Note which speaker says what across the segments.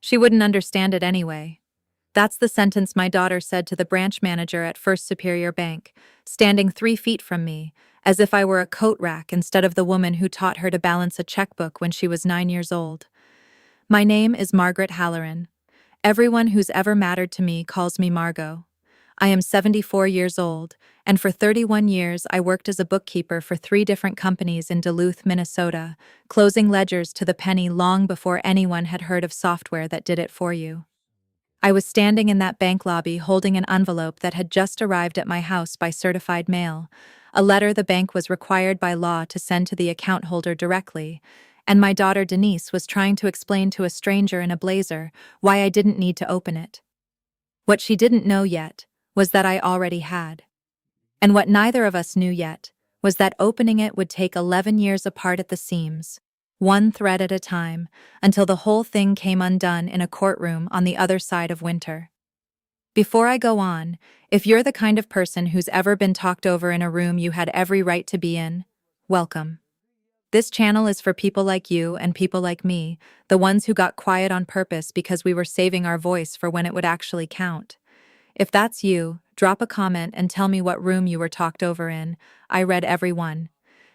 Speaker 1: She wouldn't understand it anyway. That's the sentence my daughter said to the branch manager at First Superior Bank, standing 3 feet from me, as if I were a coat rack instead of the woman who taught her to balance a checkbook when she was 9 years old. My name is Margaret Halloran. Everyone who's ever mattered to me calls me Margot. I am 74 years old, and for 31 years I worked as a bookkeeper for 3 different companies in Duluth, Minnesota, closing ledgers to the penny long before anyone had heard of software that did it for you. I was standing in that bank lobby holding an envelope that had just arrived at my house by certified mail, a letter the bank was required by law to send to the account holder directly, and my daughter Denise was trying to explain to a stranger in a blazer why I didn't need to open it. What she didn't know yet was that I already had. And what neither of us knew yet was that opening it would take 11 years apart at the seams, one thread at a time, until the whole thing came undone in a courtroom on the other side of winter. Before I go on, if you're the kind of person who's ever been talked over in a room you had every right to be in, welcome. This channel is for people like you and people like me, the ones who got quiet on purpose because we were saving our voice for when it would actually count. If that's you, drop a comment and tell me what room you were talked over in. I read every one.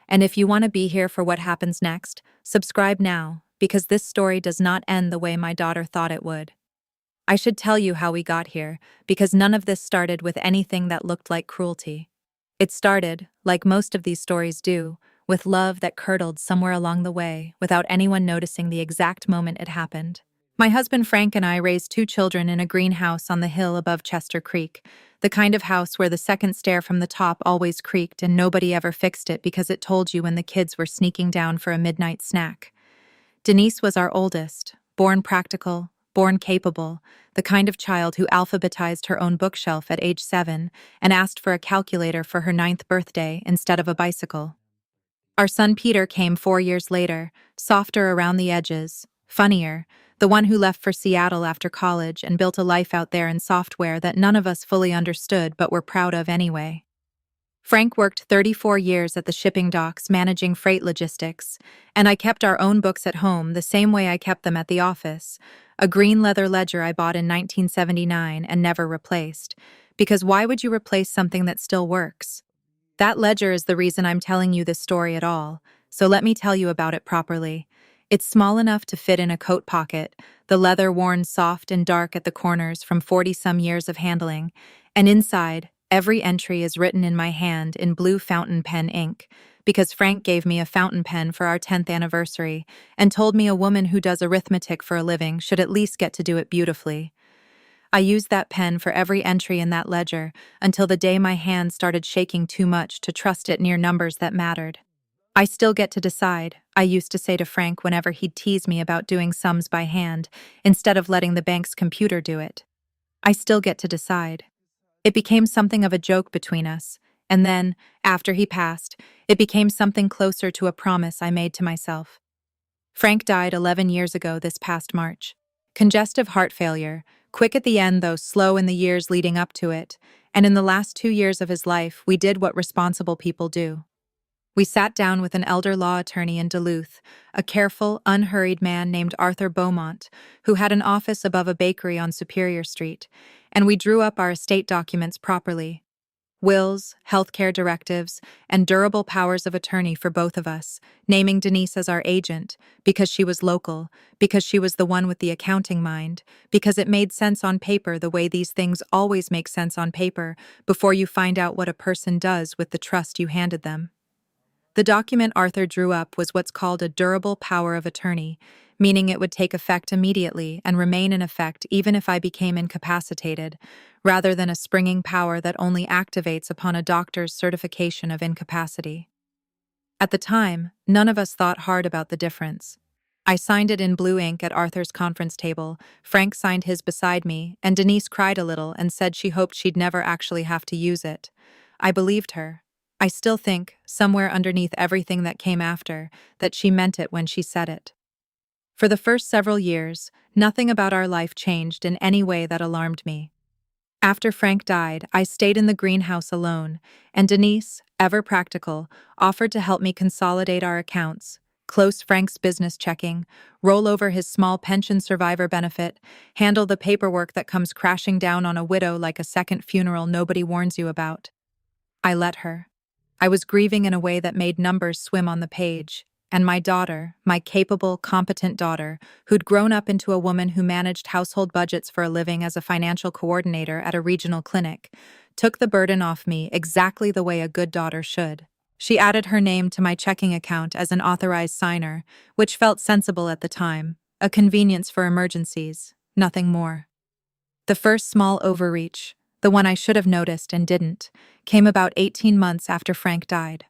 Speaker 1: And if you want to be here for what happens next, subscribe now, because this story does not end the way my daughter thought it would. I should tell you how we got here, because none of this started with anything that looked like cruelty. It started, like most of these stories do, with love that curdled somewhere along the way without anyone noticing the exact moment it happened. My husband Frank and I raised 2 children in a greenhouse on the hill above Chester Creek, the kind of house where the second stair from the top always creaked and nobody ever fixed it because it told you when the kids were sneaking down for a midnight snack. Denise was our oldest, born practical, born capable, the kind of child who alphabetized her own bookshelf at age 7 and asked for a calculator for her 9th birthday instead of a bicycle. Our son Peter came 4 years later, softer around the edges, funnier, the one who left for Seattle after college and built a life out there in software that none of us fully understood but were proud of anyway. Frank worked 34 years at the shipping docks managing freight logistics, and I kept our own books at home the same way I kept them at the office, a green leather ledger I bought in 1979 and never replaced, because why would you replace something that still works? That ledger is the reason I'm telling you this story at all, so let me tell you about it properly. It's small enough to fit in a coat pocket, the leather worn soft and dark at the corners from 40-some years of handling, and inside, every entry is written in my hand in blue fountain pen ink, because Frank gave me a fountain pen for our 10th anniversary and told me a woman who does arithmetic for a living should at least get to do it beautifully. I used that pen for every entry in that ledger until the day my hand started shaking too much to trust it near numbers that mattered. I still get to decide, I used to say to Frank whenever he'd tease me about doing sums by hand instead of letting the bank's computer do it. I still get to decide. It became something of a joke between us, and then, after he passed, it became something closer to a promise I made to myself. Frank died 11 years ago this past March. Congestive heart failure, quick at the end though slow in the years leading up to it, and in the last 2 years of his life we did what responsible people do. We sat down with an elder law attorney in Duluth, a careful, unhurried man named Arthur Beaumont, who had an office above a bakery on Superior Street, and we drew up our estate documents properly. Wills, healthcare directives, and durable powers of attorney for both of us, naming Denise as our agent, because she was local, because she was the one with the accounting mind, because it made sense on paper the way these things always make sense on paper before you find out what a person does with the trust you handed them. The document Arthur drew up was what's called a durable power of attorney, meaning it would take effect immediately and remain in effect even if I became incapacitated, rather than a springing power that only activates upon a doctor's certification of incapacity. At the time, none of us thought hard about the difference. I signed it in blue ink at Arthur's conference table, Frank signed his beside me, and Denise cried a little and said she hoped she'd never actually have to use it. I believed her. I still think, somewhere underneath everything that came after, that she meant it when she said it. For the first several years, nothing about our life changed in any way that alarmed me. After Frank died, I stayed in the greenhouse alone, and Denise, ever practical, offered to help me consolidate our accounts, close Frank's business checking, roll over his small pension survivor benefit, handle the paperwork that comes crashing down on a widow like a second funeral nobody warns you about. I let her. I was grieving in a way that made numbers swim on the page, and my daughter, my capable, competent daughter, who'd grown up into a woman who managed household budgets for a living as a financial coordinator at a regional clinic, took the burden off me exactly the way a good daughter should. She added her name to my checking account as an authorized signer, which felt sensible at the time, a convenience for emergencies, nothing more. The first small overreach, the one I should have noticed and didn't, came about 18 months after Frank died.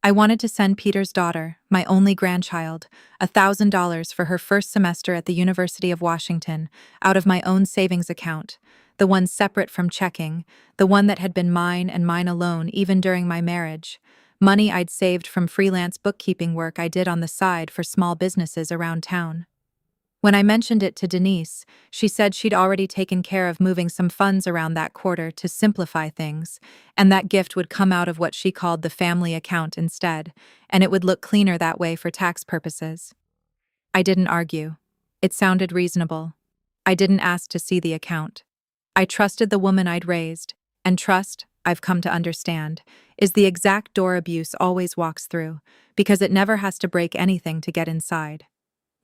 Speaker 1: I wanted to send Peter's daughter, my only grandchild, $1,000 for her first semester at the University of Washington, out of my own savings account, the one separate from checking, the one that had been mine and mine alone even during my marriage, money I'd saved from freelance bookkeeping work I did on the side for small businesses around town. When I mentioned it to Denise, she said she'd already taken care of moving some funds around that quarter to simplify things, and that gift would come out of what she called the family account instead, and it would look cleaner that way for tax purposes. I didn't argue. It sounded reasonable. I didn't ask to see the account. I trusted the woman I'd raised, and trust, I've come to understand, is the exact door abuse always walks through, because it never has to break anything to get inside.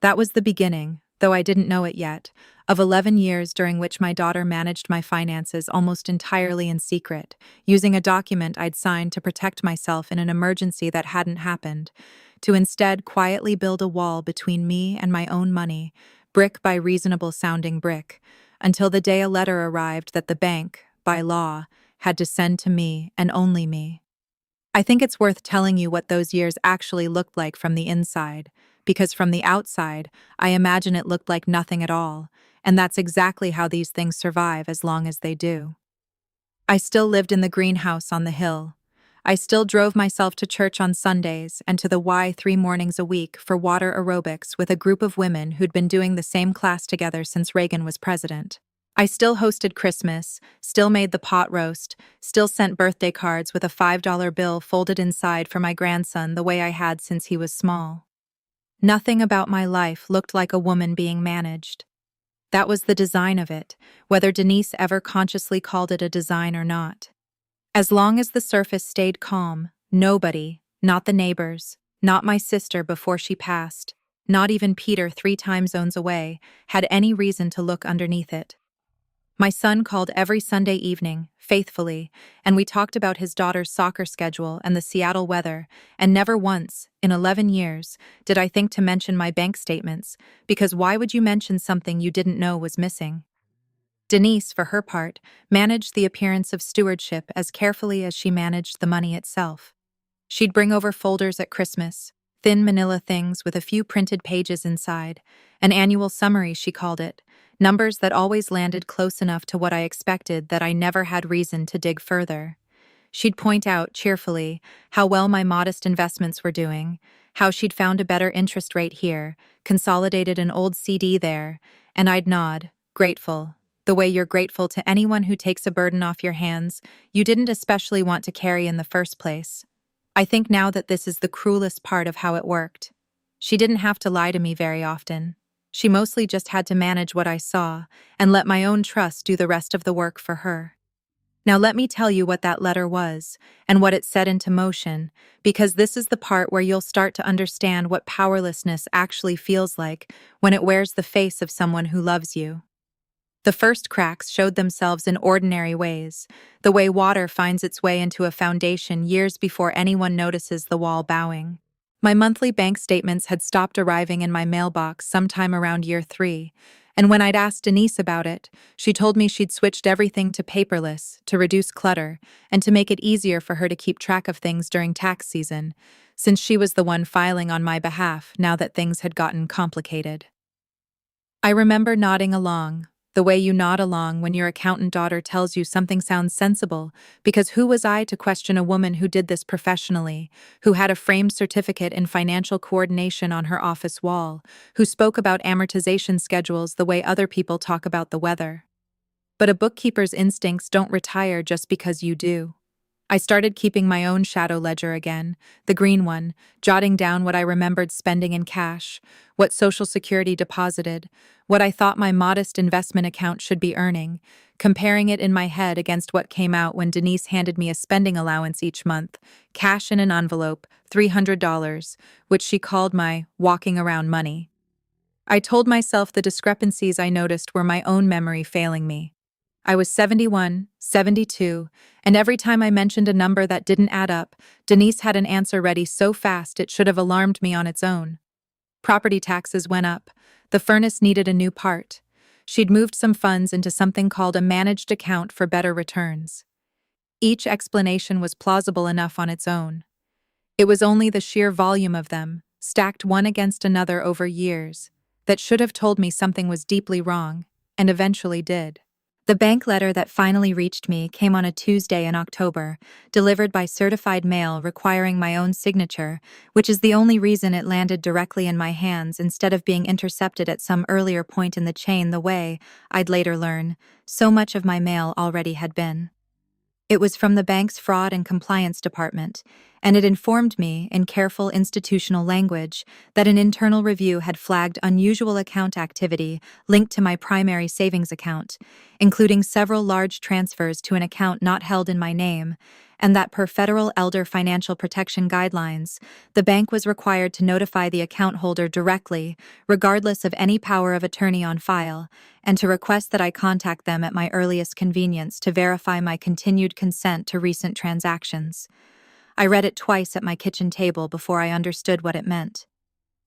Speaker 1: That was the beginning, though I didn't know it yet, of 11 years during which my daughter managed my finances almost entirely in secret, using a document I'd signed to protect myself in an emergency that hadn't happened, to instead quietly build a wall between me and my own money, brick by reasonable-sounding brick, until the day a letter arrived that the bank, by law, had to send to me and only me. I think it's worth telling you what those years actually looked like from the inside, because from the outside, I imagine it looked like nothing at all, and that's exactly how these things survive as long as they do. I still lived in the greenhouse on the hill. I still drove myself to church on Sundays and to the Y 3 mornings a week for water aerobics with a group of women who'd been doing the same class together since Reagan was president. I still hosted Christmas, still made the pot roast, still sent birthday cards with a $5 bill folded inside for my grandson the way I had since he was small. Nothing about my life looked like a woman being managed. That was the design of it, whether Denise ever consciously called it a design or not. As long as the surface stayed calm, nobody, not the neighbors, not my sister before she passed, not even Peter 3 time zones away, had any reason to look underneath it. My son called every Sunday evening, faithfully, and we talked about his daughter's soccer schedule and the Seattle weather, and never once, in 11 years, did I think to mention my bank statements, because why would you mention something you didn't know was missing? Denise, for her part, managed the appearance of stewardship as carefully as she managed the money itself. She'd bring over folders at Christmas, thin manila things with a few printed pages inside, an annual summary she called it, numbers that always landed close enough to what I expected that I never had reason to dig further. She'd point out, cheerfully, how well my modest investments were doing, how she'd found a better interest rate here, consolidated an old CD there, and I'd nod, grateful, the way you're grateful to anyone who takes a burden off your hands you didn't especially want to carry in the first place. I think now that this is the cruelest part of how it worked. She didn't have to lie to me very often. She mostly just had to manage what I saw and let my own trust do the rest of the work for her. Now let me tell you what that letter was and what it set into motion, because this is the part where you'll start to understand what powerlessness actually feels like when it wears the face of someone who loves you. The first cracks showed themselves in ordinary ways, the way water finds its way into a foundation years before anyone notices the wall bowing. My monthly bank statements had stopped arriving in my mailbox sometime around year 3, and when I'd asked Denise about it, she told me she'd switched everything to paperless to reduce clutter and to make it easier for her to keep track of things during tax season, since she was the one filing on my behalf now that things had gotten complicated. I remember nodding along, the way you nod along when your accountant daughter tells you something sounds sensible, because who was I to question a woman who did this professionally, who had a framed certificate in financial coordination on her office wall, who spoke about amortization schedules the way other people talk about the weather. But a bookkeeper's instincts don't retire just because you do. I started keeping my own shadow ledger again, the green one, jotting down what I remembered spending in cash, what Social Security deposited, what I thought my modest investment account should be earning, comparing it in my head against what came out when Denise handed me a spending allowance each month, cash in an envelope, $300, which she called my walking around money. I told myself the discrepancies I noticed were my own memory failing me. I was 71, 72, and every time I mentioned a number that didn't add up, Denise had an answer ready so fast it should have alarmed me on its own. Property taxes went up. The furnace needed a new part. She'd moved some funds into something called a managed account for better returns. Each explanation was plausible enough on its own. It was only the sheer volume of them, stacked one against another over years, that should have told me something was deeply wrong, and eventually did. The bank letter that finally reached me came on a Tuesday in October, delivered by certified mail requiring my own signature, which is the only reason it landed directly in my hands instead of being intercepted at some earlier point in the chain the way, I'd later learn, so much of my mail already had been. It was from the bank's fraud and compliance department, and it informed me, in careful institutional language, that an internal review had flagged unusual account activity linked to my primary savings account, including several large transfers to an account not held in my name, and that per federal elder financial protection guidelines, the bank was required to notify the account holder directly, regardless of any power of attorney on file, and to request that I contact them at my earliest convenience to verify my continued consent to recent transactions. I read it twice at my kitchen table before I understood what it meant.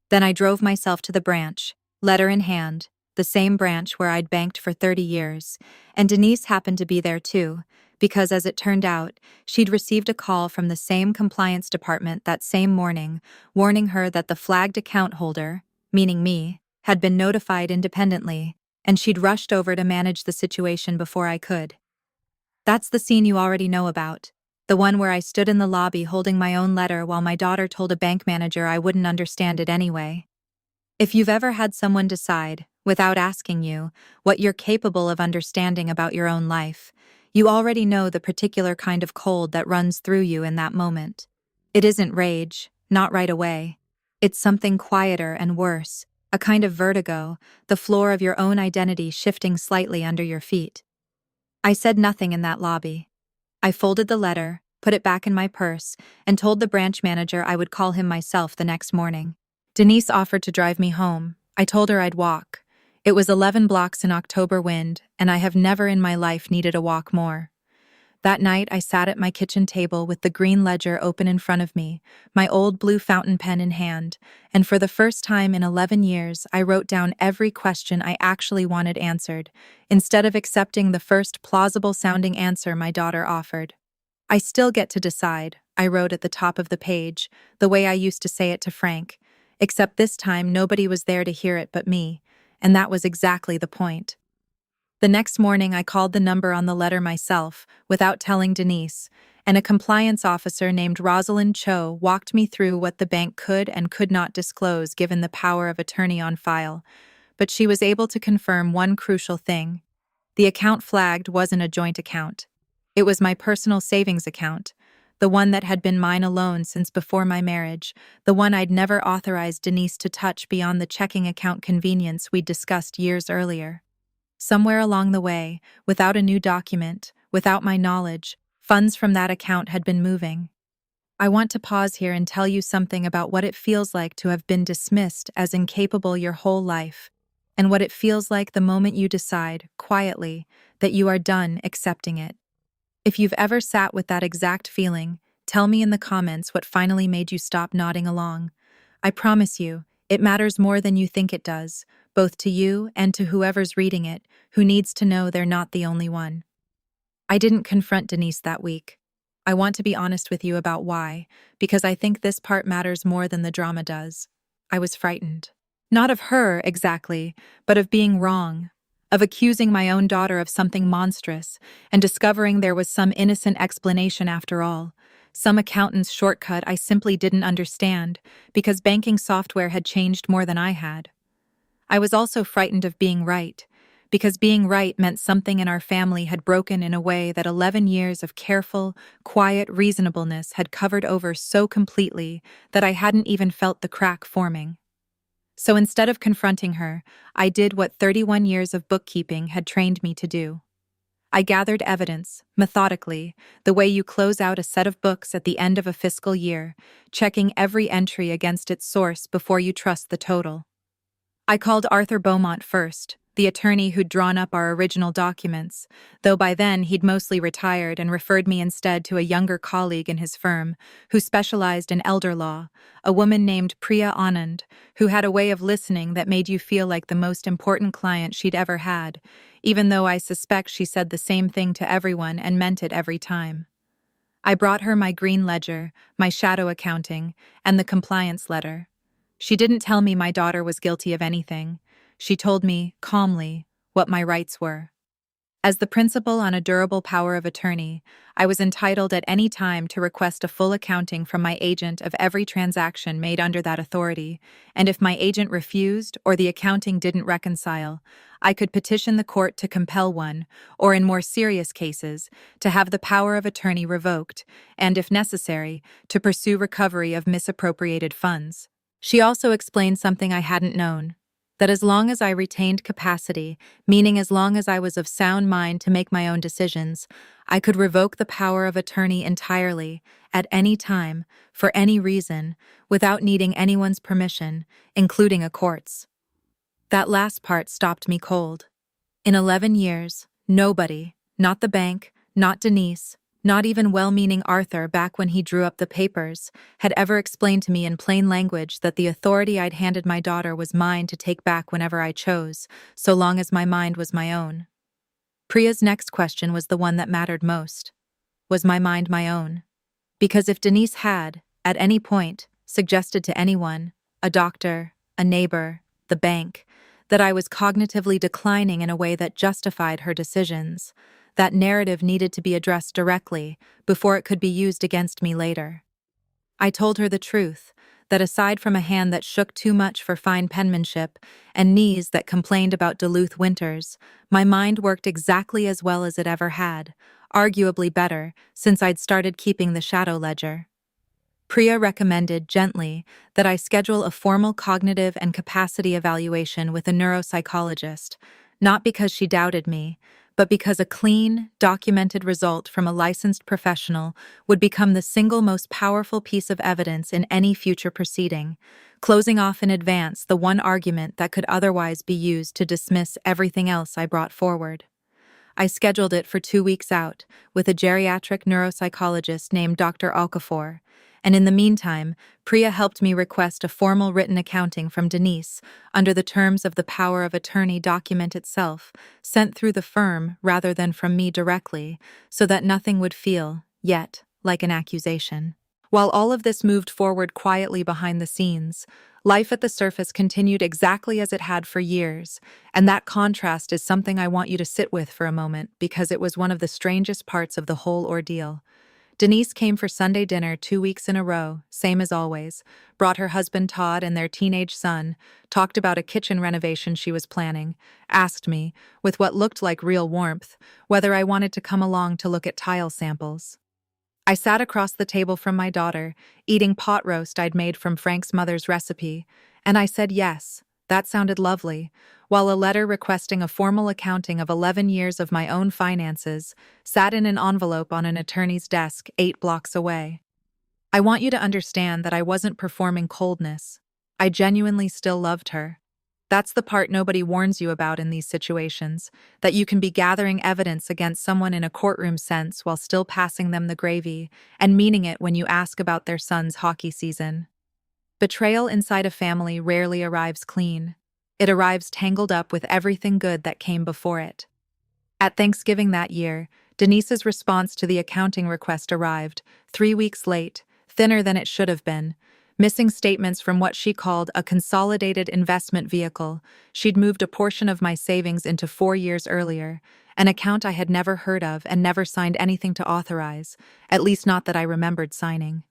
Speaker 1: Then I drove myself to the branch, letter in hand, the same branch where I'd banked for 30 years, and Denise happened to be there too, because as it turned out, she'd received a call from the same compliance department that same morning, warning her that the flagged account holder, meaning me, had been notified independently, and she'd rushed over to manage the situation before I could. That's the scene you already know about, the one where I stood in the lobby holding my own letter while my daughter told a bank manager I wouldn't understand it anyway. If you've ever had someone decide, without asking you, what you're capable of understanding about your own life, you already know the particular kind of cold that runs through you in that moment. It isn't rage, not right away. It's something quieter and worse, a kind of vertigo, the floor of your own identity shifting slightly under your feet. I said nothing in that lobby. I folded the letter, put it back in my purse, and told the branch manager I would call him myself the next morning. Denise offered to drive me home. I told her I'd walk. It was 11 blocks in October wind, and I have never in my life needed a walk more. That night, I sat at my kitchen table with the green ledger open in front of me, my old blue fountain pen in hand, and for the first time in 11 years, I wrote down every question I actually wanted answered, instead of accepting the first plausible-sounding answer my daughter offered. I still get to decide, I wrote at the top of the page, the way I used to say it to Frank, except this time nobody was there to hear it but me, and that was exactly the point. The next morning, I called the number on the letter myself, without telling Denise, and a compliance officer named Rosalind Cho walked me through what the bank could and could not disclose given the power of attorney on file. But she was able to confirm one crucial thing. The account flagged wasn't a joint account. It was my personal savings account, the one that had been mine alone since before my marriage, the one I'd never authorized Denise to touch beyond the checking account convenience we'd discussed years earlier. Somewhere along the way, without a new document, without my knowledge, funds from that account had been moving. I want to pause here and tell you something about what it feels like to have been dismissed as incapable your whole life, and what it feels like the moment you decide, quietly, that you are done accepting it. If you've ever sat with that exact feeling, tell me in the comments what finally made you stop nodding along. I promise you, it matters more than you think it does, both to you and to whoever's reading it, who needs to know they're not the only one. I didn't confront Denise that week. I want to be honest with you about why, because I think this part matters more than the drama does. I was frightened. Not of her, exactly, but of being wrong, of accusing my own daughter of something monstrous, and discovering there was some innocent explanation after all. Some accountant's shortcut I simply didn't understand, because banking software had changed more than I had. I was also frightened of being right, because being right meant something in our family had broken in a way that 11 years of careful, quiet reasonableness had covered over so completely that I hadn't even felt the crack forming. So instead of confronting her, I did what 31 years of bookkeeping had trained me to do. I gathered evidence, methodically, the way you close out a set of books at the end of a fiscal year, checking every entry against its source before you trust the total. I called Arthur Beaumont first, the attorney who'd drawn up our original documents, though by then he'd mostly retired and referred me instead to a younger colleague in his firm, who specialized in elder law, a woman named Priya Anand, who had a way of listening that made you feel like the most important client she'd ever had, even though I suspect she said the same thing to everyone and meant it every time. I brought her my green ledger, my shadow accounting, and the compliance letter. She didn't tell me my daughter was guilty of anything. She told me, calmly, what my rights were. As the principal on a durable power of attorney, I was entitled at any time to request a full accounting from my agent of every transaction made under that authority, and if my agent refused or the accounting didn't reconcile, I could petition the court to compel one, or in more serious cases, to have the power of attorney revoked, and, if necessary, to pursue recovery of misappropriated funds. She also explained something I hadn't known, that as long as I retained capacity, meaning as long as I was of sound mind to make my own decisions, I could revoke the power of attorney entirely, at any time, for any reason, without needing anyone's permission, including a court's. That last part stopped me cold. In 11 years, nobody, not the bank, not Denise, not even well-meaning Arthur back when he drew up the papers, had ever explained to me in plain language that the authority I'd handed my daughter was mine to take back whenever I chose, so long as my mind was my own. Priya's next question was the one that mattered most. Was my mind my own? Because if Denise had, at any point, suggested to anyone, a doctor, a neighbor, the bank, that I was cognitively declining in a way that justified her decisions, that narrative needed to be addressed directly before it could be used against me later. I told her the truth, that aside from a hand that shook too much for fine penmanship and knees that complained about Duluth winters, my mind worked exactly as well as it ever had, arguably better, since I'd started keeping the shadow ledger. Priya recommended, gently, that I schedule a formal cognitive and capacity evaluation with a neuropsychologist, not because she doubted me, but because a clean, documented result from a licensed professional would become the single most powerful piece of evidence in any future proceeding, closing off in advance the one argument that could otherwise be used to dismiss everything else I brought forward. I scheduled it for 2 weeks out, with a geriatric neuropsychologist named Dr. Okafor, and in the meantime, Priya helped me request a formal written accounting from Denise, under the terms of the power of attorney document itself, sent through the firm rather than from me directly, so that nothing would feel, yet, like an accusation. While all of this moved forward quietly behind the scenes, life at the surface continued exactly as it had for years, and that contrast is something I want you to sit with for a moment because it was one of the strangest parts of the whole ordeal. Denise came for Sunday dinner 2 weeks in a row, same as always, brought her husband Todd and their teenage son, talked about a kitchen renovation she was planning, asked me, with what looked like real warmth, whether I wanted to come along to look at tile samples. I sat across the table from my daughter, eating pot roast I'd made from Frank's mother's recipe, and I said yes, that sounded lovely, while a letter requesting a formal accounting of 11 years of my own finances sat in an envelope on an attorney's desk 8 blocks away. I want you to understand that I wasn't performing coldness. I genuinely still loved her. That's the part nobody warns you about in these situations, that you can be gathering evidence against someone in a courtroom sense while still passing them the gravy, and meaning it when you ask about their son's hockey season. Betrayal inside a family rarely arrives clean. It arrives tangled up with everything good that came before it. At Thanksgiving that year, Denise's response to the accounting request arrived, 3 weeks late, thinner than it should have been, missing statements from what she called a consolidated investment vehicle. She'd moved a portion of my savings into 4 years earlier, an account I had never heard of and never signed anything to authorize, at least not that I remembered signing.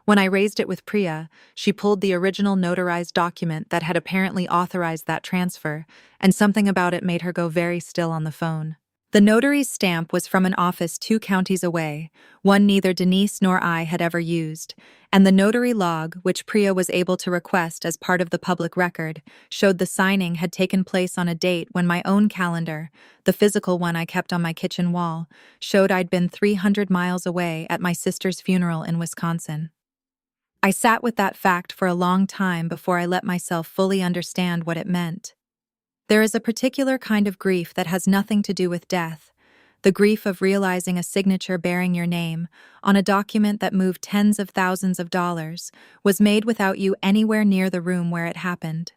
Speaker 1: When I raised it with Priya, she pulled the original notarized document that had apparently authorized that transfer, and something about it made her go very still on the phone. The notary's stamp was from an office 2 counties away, one neither Denise nor I had ever used, and the notary log, which Priya was able to request as part of the public record, showed the signing had taken place on a date when my own calendar, the physical one I kept on my kitchen wall, showed I'd been 300 miles away at my sister's funeral in Wisconsin. I sat with that fact for a long time before I let myself fully understand what it meant. There is a particular kind of grief that has nothing to do with death, the grief of realizing a signature bearing your name on a document that moved tens of thousands of dollars was made without you anywhere near the room where it happened.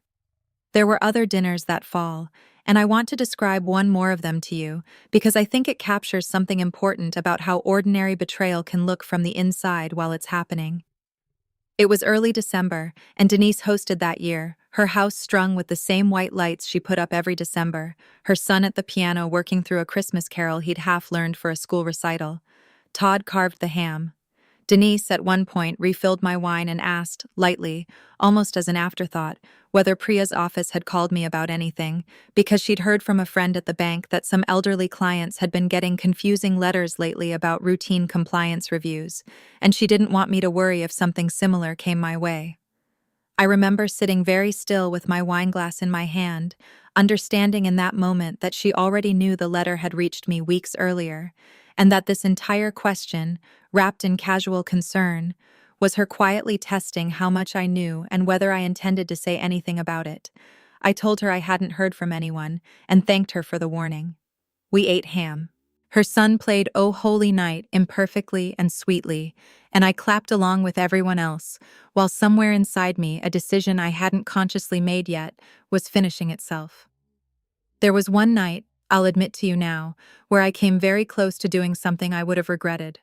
Speaker 1: There were other dinners that fall, and I want to describe one more of them to you because I think it captures something important about how ordinary betrayal can look from the inside while it's happening. It was early December, and Denise hosted that year, her house strung with the same white lights she put up every December, her son at the piano working through a Christmas carol he'd half learned for a school recital. Todd carved the ham. Denise, at one point, refilled my wine and asked, lightly, almost as an afterthought, whether Priya's office had called me about anything, because she'd heard from a friend at the bank that some elderly clients had been getting confusing letters lately about routine compliance reviews, and she didn't want me to worry if something similar came my way. I remember sitting very still with my wineglass in my hand, understanding in that moment that she already knew the letter had reached me weeks earlier, and that this entire question, wrapped in casual concern, was her quietly testing how much I knew and whether I intended to say anything about it. I told her I hadn't heard from anyone and thanked her for the warning. We ate ham. Her son played "O Holy Night" imperfectly and sweetly, and I clapped along with everyone else, while somewhere inside me a decision I hadn't consciously made yet was finishing itself. There was one night, I'll admit to you now, where I came very close to doing something I would have regretted.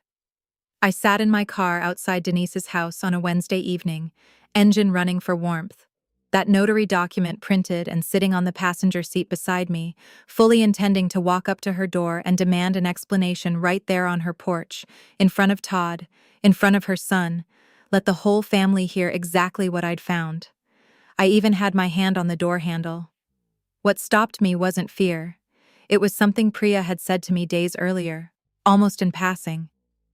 Speaker 1: I sat in my car outside Denise's house on a Wednesday evening, engine running for warmth, that notary document printed and sitting on the passenger seat beside me, fully intending to walk up to her door and demand an explanation right there on her porch, in front of Todd, in front of her son, let the whole family hear exactly what I'd found. I even had my hand on the door handle. What stopped me wasn't fear. It was something Priya had said to me days earlier, almost in passing,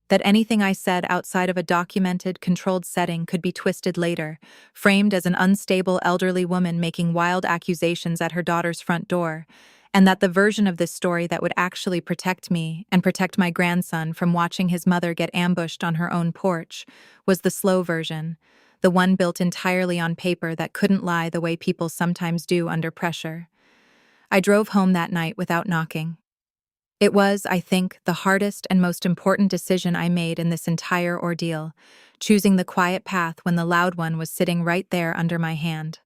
Speaker 1: that anything I said outside of a documented, controlled setting could be twisted later, framed as an unstable elderly woman making wild accusations at her daughter's front door, and that the version of this story that would actually protect me and protect my grandson from watching his mother get ambushed on her own porch was the slow version, the one built entirely on paper that couldn't lie the way people sometimes do under pressure. I drove home that night without knocking. It was, I think, the hardest and most important decision I made in this entire ordeal, choosing the quiet path when the loud one was sitting right there under my hand.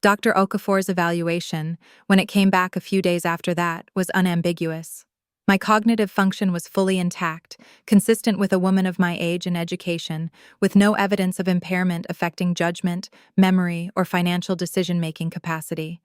Speaker 1: Dr. Okafor's evaluation, when it came back a few days after that, was unambiguous. My cognitive function was fully intact, consistent with a woman of my age and education, with no evidence of impairment affecting judgment, memory, or financial decision-making capacity.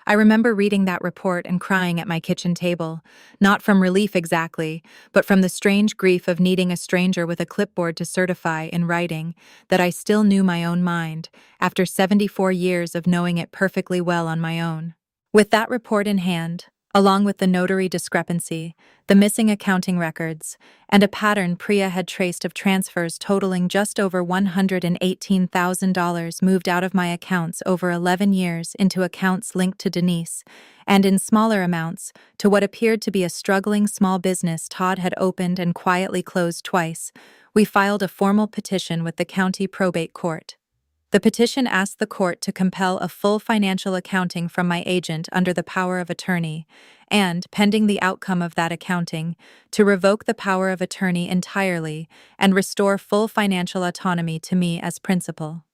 Speaker 1: I remember reading that report and crying at my kitchen table, not from relief exactly, but from the strange grief of needing a stranger with a clipboard to certify in writing that I still knew my own mind, after 74 years of knowing it perfectly well on my own. With that report in hand, along with the notary discrepancy, the missing accounting records, and a pattern Priya had traced of transfers totaling just over $118,000 moved out of my accounts over 11 years into accounts linked to Denise, and in smaller amounts, to what appeared to be a struggling small business Todd had opened and quietly closed twice, we filed a formal petition with the county probate court. The petition asked the court to compel a full financial accounting from my agent under the power of attorney, and, pending the outcome of that accounting, to revoke the power of attorney entirely and restore full financial autonomy to me as principal.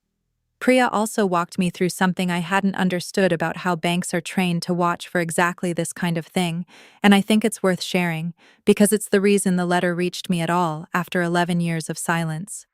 Speaker 1: Priya also walked me through something I hadn't understood about how banks are trained to watch for exactly this kind of thing, and I think it's worth sharing, because it's the reason the letter reached me at all after 11 years of silence.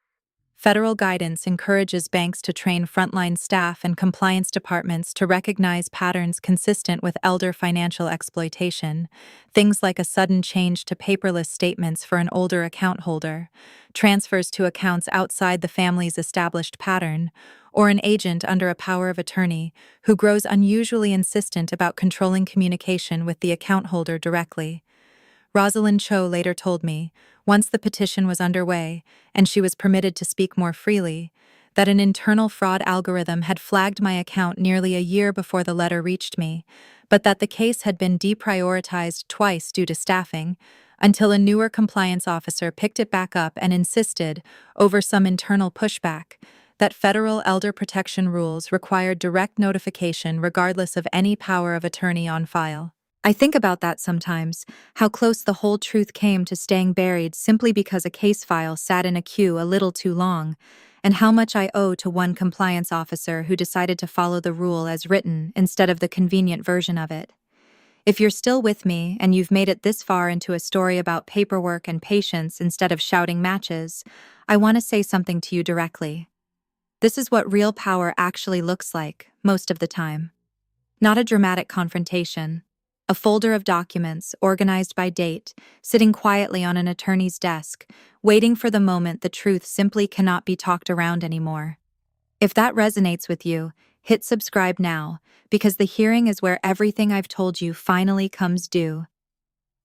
Speaker 1: Federal guidance encourages banks to train frontline staff and compliance departments to recognize patterns consistent with elder financial exploitation, things like a sudden change to paperless statements for an older account holder, transfers to accounts outside the family's established pattern, or an agent under a power of attorney who grows unusually insistent about controlling communication with the account holder directly. Rosalind Cho later told me, once the petition was underway and she was permitted to speak more freely, that an internal fraud algorithm had flagged my account nearly a year before the letter reached me, but that the case had been deprioritized twice due to staffing, until a newer compliance officer picked it back up and insisted, over some internal pushback, that federal elder protection rules required direct notification regardless of any power of attorney on file. I think about that sometimes, how close the whole truth came to staying buried simply because a case file sat in a queue a little too long, and how much I owe to one compliance officer who decided to follow the rule as written instead of the convenient version of it. If you're still with me and you've made it this far into a story about paperwork and patience instead of shouting matches, I want to say something to you directly. This is what real power actually looks like, most of the time. Not a dramatic confrontation. A folder of documents, organized by date, sitting quietly on an attorney's desk, waiting for the moment the truth simply cannot be talked around anymore. If that resonates with you, hit subscribe now, because the hearing is where everything I've told you finally comes due.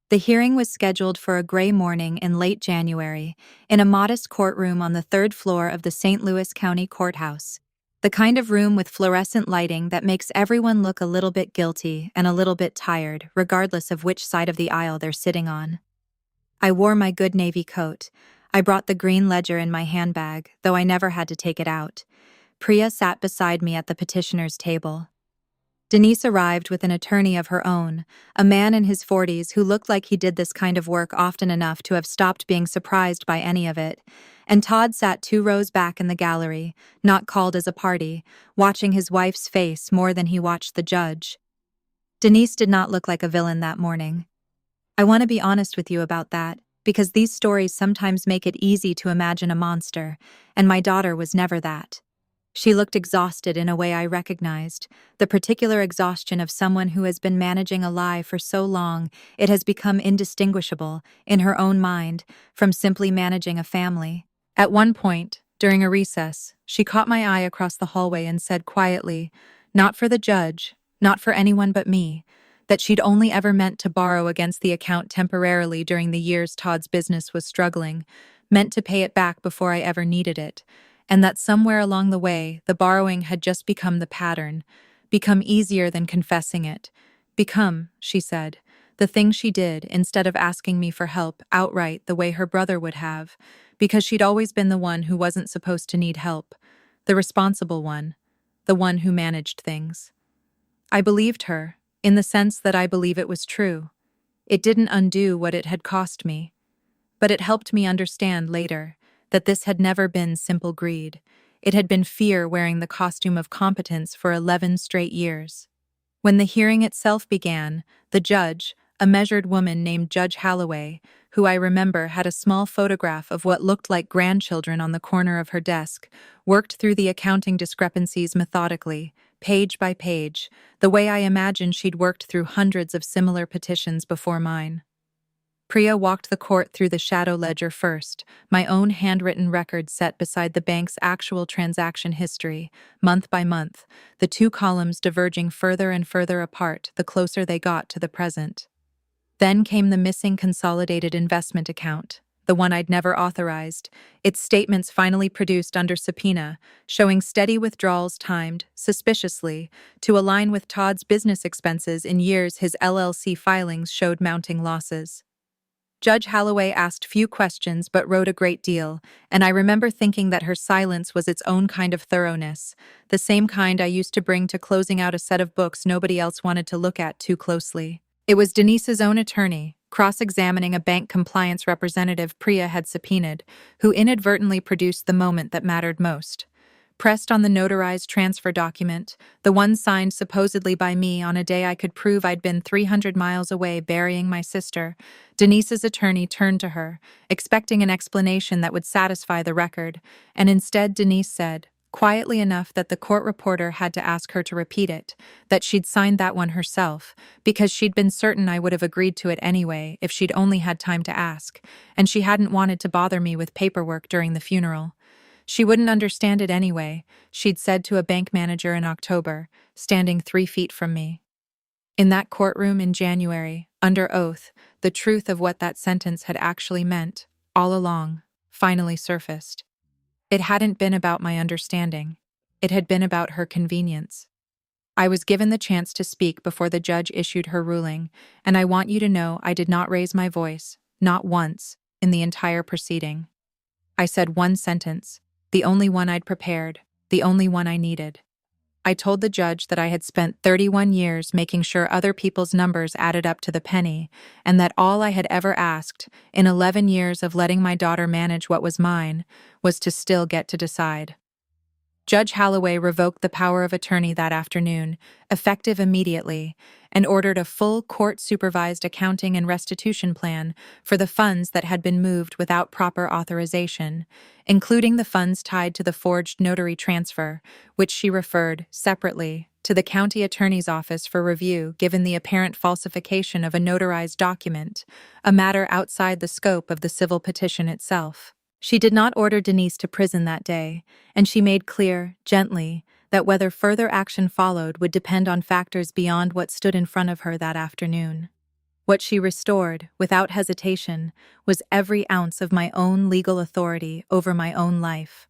Speaker 1: The hearing was scheduled for a gray morning in late January, in a modest courtroom on the third floor of the St. Louis County Courthouse. The kind of room with fluorescent lighting that makes everyone look a little bit guilty and a little bit tired, regardless of which side of the aisle they're sitting on. I wore my good navy coat. I brought the green ledger in my handbag, though I never had to take it out. Priya sat beside me at the petitioner's table. Denise arrived with an attorney of her own, a man in his 40s who looked like he did this kind of work often enough to have stopped being surprised by any of it, and Todd sat 2 rows back in the gallery, not called as a party, watching his wife's face more than he watched the judge. Denise did not look like a villain that morning. I want to be honest with you about that, because these stories sometimes make it easy to imagine a monster, and my daughter was never that. She looked exhausted in a way I recognized, the particular exhaustion of someone who has been managing a lie for so long it has become indistinguishable, in her own mind, from simply managing a family. At one point, during a recess, she caught my eye across the hallway and said quietly, not for the judge, not for anyone but me, that she'd only ever meant to borrow against the account temporarily during the years Todd's business was struggling, meant to pay it back before I ever needed it, and that somewhere along the way, the borrowing had just become the pattern, become easier than confessing it. Become, she said, the thing she did instead of asking me for help outright the way her brother would have, because she'd always been the one who wasn't supposed to need help, the responsible one, the one who managed things. I believed her, in the sense that I believe it was true. It didn't undo what it had cost me, but it helped me understand later that this had never been simple greed. It had been fear wearing the costume of competence for 11 straight years. When the hearing itself began, the judge, a measured woman named Judge Holloway, who I remember had a small photograph of what looked like grandchildren on the corner of her desk, worked through the accounting discrepancies methodically, page by page, the way I imagine she'd worked through hundreds of similar petitions before mine. Priya walked the court through the shadow ledger first, my own handwritten record set beside the bank's actual transaction history, month by month, the 2 columns diverging further and further apart the closer they got to the present. Then came the missing consolidated investment account, the one I'd never authorized, its statements finally produced under subpoena, showing steady withdrawals timed, suspiciously, to align with Todd's business expenses in years his LLC filings showed mounting losses. Judge Holloway asked few questions but wrote a great deal, and I remember thinking that her silence was its own kind of thoroughness, the same kind I used to bring to closing out a set of books nobody else wanted to look at too closely. It was Denise's own attorney, cross-examining a bank compliance representative Priya had subpoenaed, who inadvertently produced the moment that mattered most. pressed on the notarized transfer document, the one signed supposedly by me on a day I could prove I'd been 300 miles away burying my sister, Denise's attorney turned to her, expecting an explanation that would satisfy the record, and instead Denise said, quietly enough that the court reporter had to ask her to repeat it, that she'd signed that one herself, because she'd been certain I would have agreed to it anyway if she'd only had time to ask, and she hadn't wanted to bother me with paperwork during the funeral. She wouldn't understand it anyway, she'd said to a bank manager in October, standing 3 feet from me. In that courtroom in January, under oath, the truth of what that sentence had actually meant, all along, finally surfaced. It hadn't been about my understanding. It had been about her convenience. I was given the chance to speak before the judge issued her ruling, and I want you to know I did not raise my voice, not once, in the entire proceeding. I said one sentence, the only one I'd prepared, the only one I needed. I told the judge that I had spent 31 years making sure other people's numbers added up to the penny, and that all I had ever asked, in 11 years of letting my daughter manage what was mine, was to still get to decide. Judge Holloway revoked the power of attorney that afternoon, effective immediately, and ordered a full court-supervised accounting and restitution plan for the funds that had been moved without proper authorization, including the funds tied to the forged notary transfer, which she referred, separately, to the county attorney's office for review given the apparent falsification of a notarized document, a matter outside the scope of the civil petition itself. She did not order Denise to prison that day, and she made clear, gently, that whether further action followed would depend on factors beyond what stood in front of her that afternoon. What she restored, without hesitation, was every ounce of my own legal authority over my own life.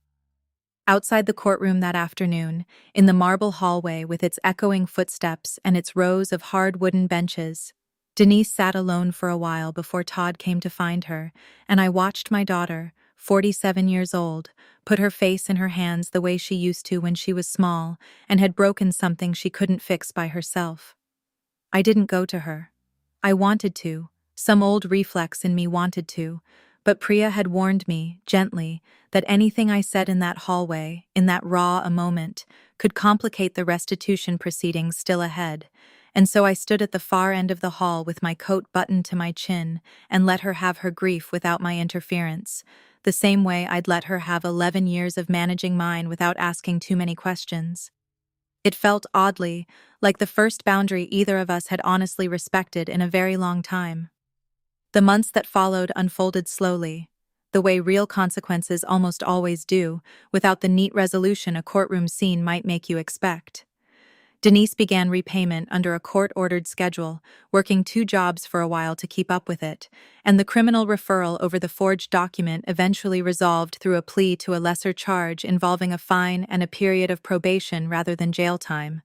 Speaker 1: Outside the courtroom that afternoon, in the marble hallway with its echoing footsteps and its rows of hard wooden benches, Denise sat alone for a while before Todd came to find her, and I watched my daughter, 47 years old, put her face in her hands the way she used to when she was small and had broken something she couldn't fix by herself. I didn't go to her. I wanted to, some old reflex in me wanted to, but Priya had warned me, gently, that anything I said in that hallway, in that raw a moment, could complicate the restitution proceedings still ahead, and so I stood at the far end of the hall with my coat buttoned to my chin and let her have her grief without my interference, the same way I'd let her have 11 years of managing mine without asking too many questions. It felt oddly like the first boundary either of us had honestly respected in a very long time. The months that followed unfolded slowly, the way real consequences almost always do, without the neat resolution a courtroom scene might make you expect. Denise began repayment under a court-ordered schedule, working 2 jobs for a while to keep up with it, and the criminal referral over the forged document eventually resolved through a plea to a lesser charge involving a fine and a period of probation rather than jail time.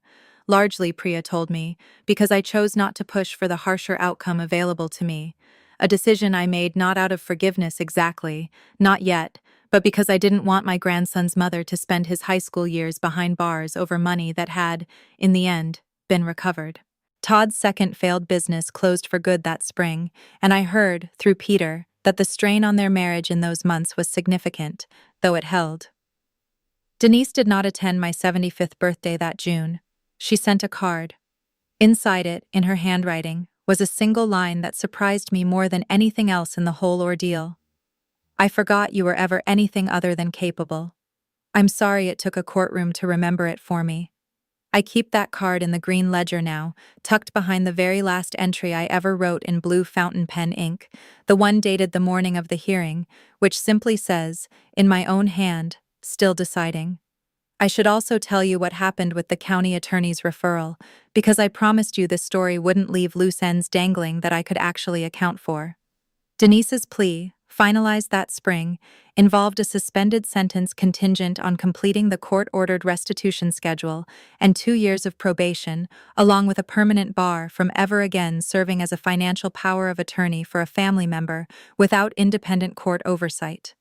Speaker 1: Largely, Priya told me, because I chose not to push for the harsher outcome available to me, a decision I made not out of forgiveness exactly, not yet, but because I didn't want my grandson's mother to spend his high school years behind bars over money that had, in the end, been recovered. Todd's second failed business closed for good that spring, and I heard, through Peter, that the strain on their marriage in those months was significant, though it held. Denise did not attend my 75th birthday that June. She sent a card. Inside it, in her handwriting, was a single line that surprised me more than anything else in the whole ordeal. I forgot you were ever anything other than capable. I'm sorry it took a courtroom to remember it for me. I keep that card in the green ledger now, tucked behind the very last entry I ever wrote in blue fountain pen ink, the one dated the morning of the hearing, which simply says, in my own hand, still deciding. I should also tell you what happened with the county attorney's referral, because I promised you this story wouldn't leave loose ends dangling that I could actually account for. Denise's plea, finalized that spring, involved a suspended sentence contingent on completing the court-ordered restitution schedule and 2 years of probation, along with a permanent bar from ever again serving as a financial power of attorney for a family member without independent court oversight.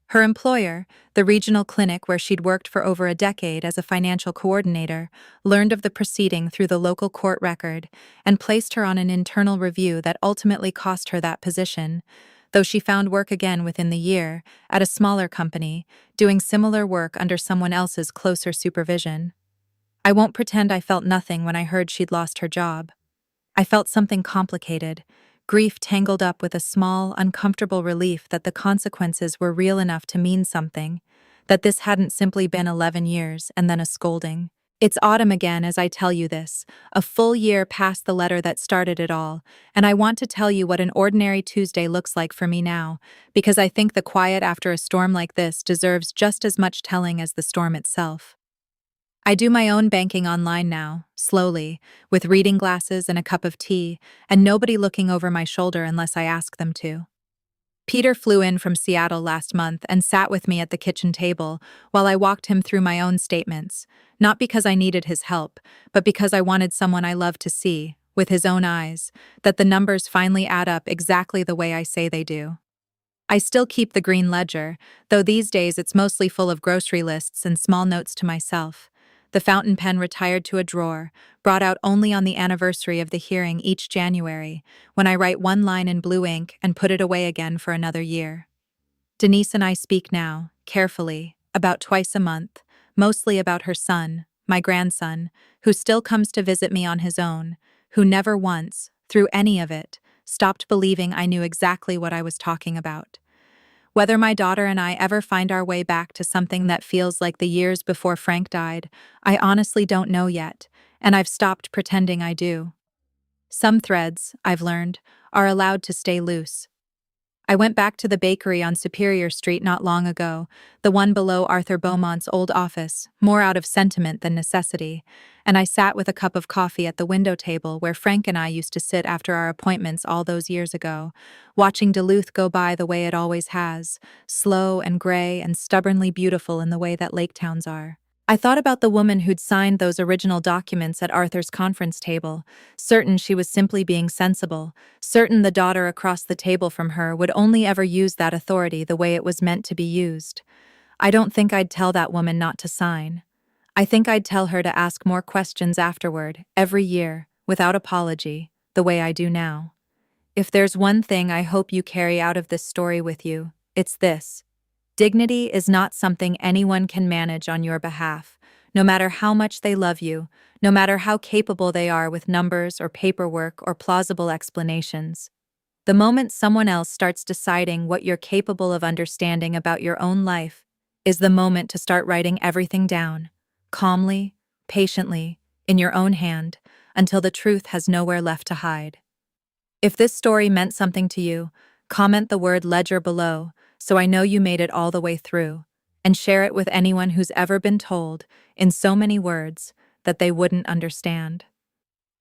Speaker 1: Her employer, the regional clinic where she'd worked for over a decade as a financial coordinator, learned of the proceeding through the local court record and placed her on an internal review that ultimately cost her that position, though she found work again within the year, at a smaller company, doing similar work under someone else's closer supervision. I won't pretend I felt nothing when I heard she'd lost her job. I felt something complicated, grief tangled up with a small, uncomfortable relief that the consequences were real enough to mean something, that this hadn't simply been 11 years and then a scolding. It's autumn again as I tell you this, a full year past the letter that started it all, and I want to tell you what an ordinary Tuesday looks like for me now, because I think the quiet after a storm like this deserves just as much telling as the storm itself. I do my own banking online now, slowly, with reading glasses and a cup of tea, and nobody looking over my shoulder unless I ask them to. Peter flew in from Seattle last month and sat with me at the kitchen table while I walked him through my own statements, not because I needed his help, but because I wanted someone I love to see, with his own eyes, that the numbers finally add up exactly the way I say they do. I still keep the green ledger, though these days it's mostly full of grocery lists and small notes to myself. The fountain pen retired to a drawer, brought out only on the anniversary of the hearing each January, when I write one line in blue ink and put it away again for another year. Denise and I speak now, carefully, about twice a month, mostly about her son, my grandson, who still comes to visit me on his own, who never once, through any of it, stopped believing I knew exactly what I was talking about. Whether my daughter and I ever find our way back to something that feels like the years before Frank died, I honestly don't know yet, and I've stopped pretending I do. Some threads, I've learned, are allowed to stay loose. I went back to the bakery on Superior Street not long ago, the one below Arthur Beaumont's old office, more out of sentiment than necessity, and I sat with a cup of coffee at the window table where Frank and I used to sit after our appointments all those years ago, watching Duluth go by the way it always has, slow and gray and stubbornly beautiful in the way that lake towns are. I thought about the woman who'd signed those original documents at Arthur's conference table, certain she was simply being sensible, certain the daughter across the table from her would only ever use that authority the way it was meant to be used. I don't think I'd tell that woman not to sign. I think I'd tell her to ask more questions afterward, every year, without apology, the way I do now. If there's one thing I hope you carry out of this story with you, it's this. Dignity is not something anyone can manage on your behalf, no matter how much they love you, no matter how capable they are with numbers or paperwork or plausible explanations. The moment someone else starts deciding what you're capable of understanding about your own life is the moment to start writing everything down, calmly, patiently, in your own hand, until the truth has nowhere left to hide. If this story meant something to you, comment the word ledger below, so I know you made it all the way through, and share it with anyone who's ever been told, in so many words, that they wouldn't understand.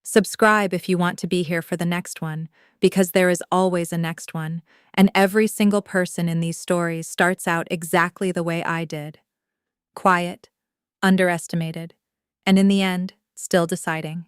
Speaker 1: Subscribe if you want to be here for the next one, because there is always a next one, and every single person in these stories starts out exactly the way I did. Quiet, underestimated, and in the end, still deciding.